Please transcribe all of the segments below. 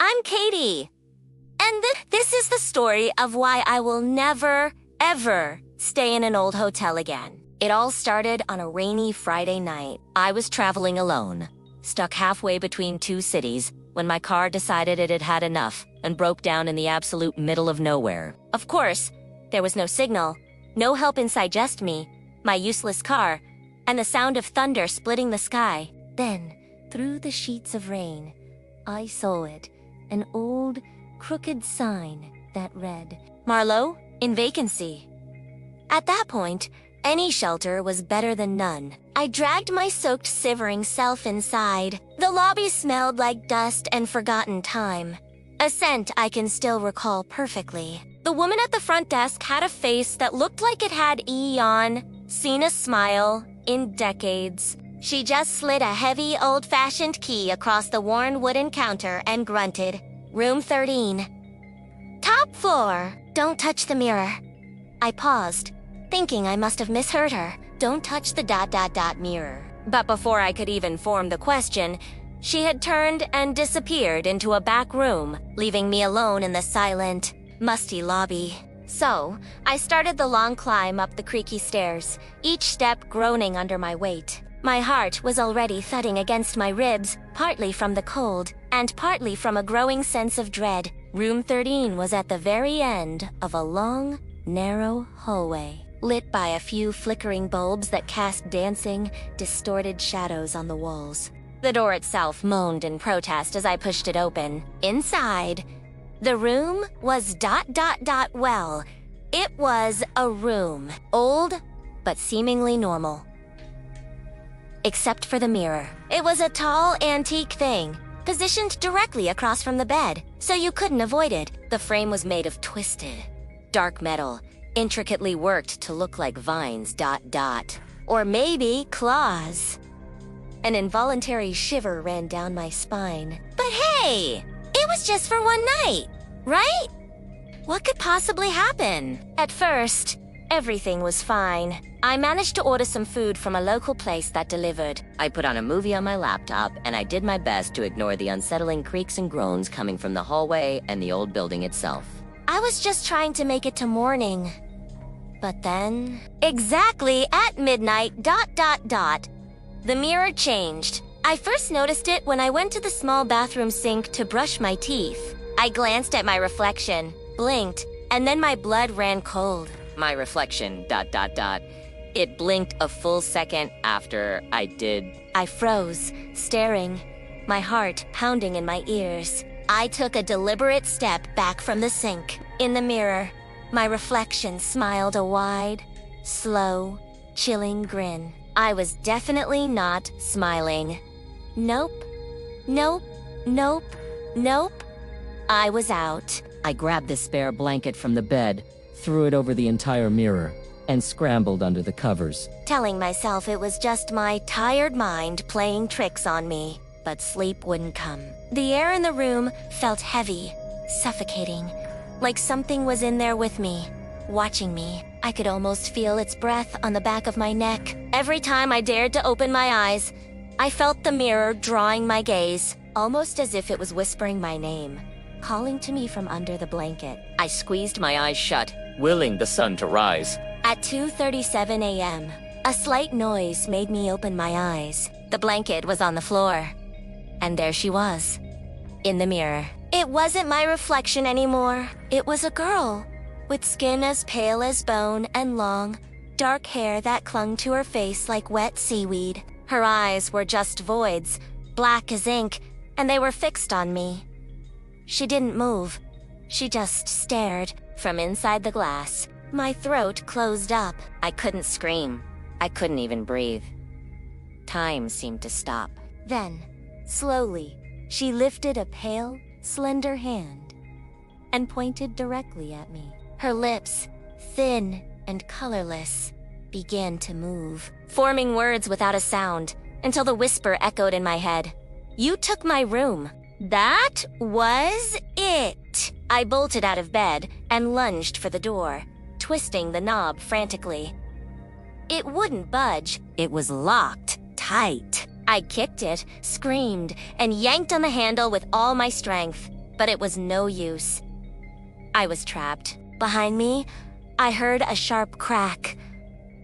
I'm Katie. And this is the story of why I will never, ever stay in an old hotel again. It all started on a rainy Friday night. I was traveling alone, stuck halfway between two cities, when my car decided it had had enough and broke down in the absolute middle of nowhere. Of course, there was no signal, no help inside, just me, my useless car, and the sound of thunder splitting the sky. Then, through the sheets of rain, I saw it, an old, crooked sign that read, "Marlowe, in vacancy." At that point, any shelter was better than none. I dragged my soaked, shivering self inside. The lobby smelled like dust and forgotten time, a scent I can still recall perfectly. The woman at the front desk had a face that looked like it had seen a smile in decades. She just slid a heavy, old-fashioned key across the worn wooden counter and grunted, "Room 13. Top floor. Don't touch the mirror." I paused, thinking I must have misheard her. Don't touch the ... mirror. But before I could even form the question, she had turned and disappeared into a back room, leaving me alone in the silent, musty lobby. So, I started the long climb up the creaky stairs, each step groaning under my weight. My heart was already thudding against my ribs, partly from the cold, and partly from a growing sense of dread. Room 13 was at the very end of a long, narrow hallway, lit by a few flickering bulbs that cast dancing, distorted shadows on the walls. The door itself moaned in protest as I pushed it open. Inside, the room was ... well, it was a room. Old, but seemingly normal. Except for the mirror. It was a tall, antique thing, positioned directly across from the bed, so you couldn't avoid it. The frame was made of twisted, dark metal, intricately worked to look like vines ... or maybe claws. An involuntary shiver ran down my spine. But hey, it was just for one night, right? What could possibly happen? At first, everything was fine. I managed to order some food from a local place that delivered. I put on a movie on my laptop, and I did my best to ignore the unsettling creaks and groans coming from the hallway and the old building itself. I was just trying to make it to morning. But then, exactly at midnight ... the mirror changed. I first noticed it when I went to the small bathroom sink to brush my teeth. I glanced at my reflection, blinked, and then my blood ran cold. My reflection ... It blinked a full second after I did. I froze, staring, my heart pounding in my ears. I took a deliberate step back from the sink. In the mirror, my reflection smiled a wide, slow, chilling grin. I was definitely not smiling. Nope, nope, nope, nope. I was out. I grabbed the spare blanket from the bed, threw it over the entire mirror, and scrambled under the covers, telling myself it was just my tired mind playing tricks on me. But sleep wouldn't come. The air in the room felt heavy, suffocating, like something was in there with me, watching me. I could almost feel its breath on the back of my neck. Every time I dared to open my eyes, I felt the mirror drawing my gaze, almost as if it was whispering my name, calling to me from under the blanket. I squeezed my eyes shut, willing the sun to rise. At 2:37 a.m., a slight noise made me open my eyes. The blanket was on the floor, and there she was, in the mirror. It wasn't my reflection anymore. It was a girl, with skin as pale as bone and long, dark hair that clung to her face like wet seaweed. Her eyes were just voids, black as ink, and they were fixed on me. She didn't move. She just stared from inside the glass. My throat closed up. I couldn't scream. I couldn't even breathe. Time seemed to stop. Then, slowly, she lifted a pale, slender hand and pointed directly at me. Her lips, thin and colorless, began to move, forming words without a sound, until the whisper echoed in my head. "You took my room." That was it. I bolted out of bed and lunged for the door, twisting the knob frantically. It wouldn't budge. It was locked tight. I kicked it, screamed, and yanked on the handle with all my strength. but it was no use. I was trapped. Behind me, I heard a sharp crack.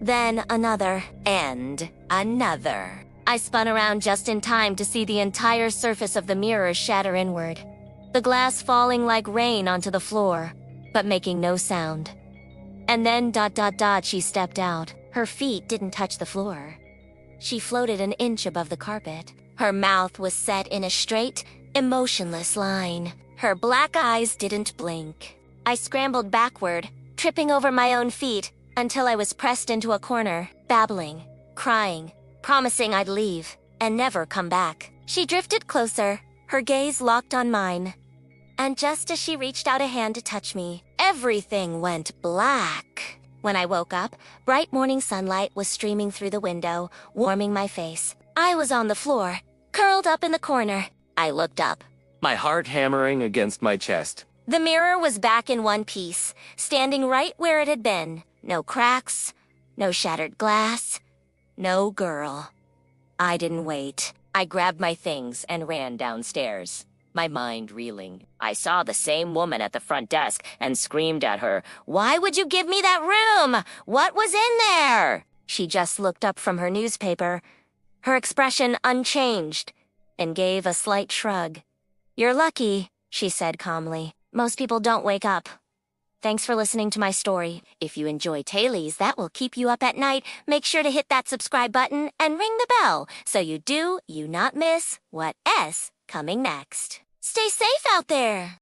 Then another, and another. I spun around just in time to see the entire surface of the mirror shatter inward, the glass falling like rain onto the floor, but making no sound. And then ... she stepped out. Her feet didn't touch the floor. She floated an inch above the carpet. Her mouth was set in a straight, emotionless line. Her black eyes didn't blink. I scrambled backward, tripping over my own feet, until I was pressed into a corner, babbling, crying, promising I'd leave, and never come back. She drifted closer, her gaze locked on mine. And just as she reached out a hand to touch me, everything went black. When I woke up, bright morning sunlight was streaming through the window, warming my face. I was on the floor, curled up in the corner. I looked up, my heart hammering against my chest. The mirror was back in one piece, standing right where it had been. No cracks, no shattered glass, no girl. I didn't wait. I grabbed my things and ran downstairs, my mind reeling. I saw the same woman at the front desk and screamed at her, "Why would you give me that room? What was in there?" She just looked up from her newspaper, her expression unchanged, and gave a slight shrug. "You're lucky," she said calmly. "Most people don't wake up." Thanks for listening to my story. If you enjoy Tailies that will keep you up at night, make sure to hit that subscribe button and ring the bell so you not miss what's coming next. Stay safe out there!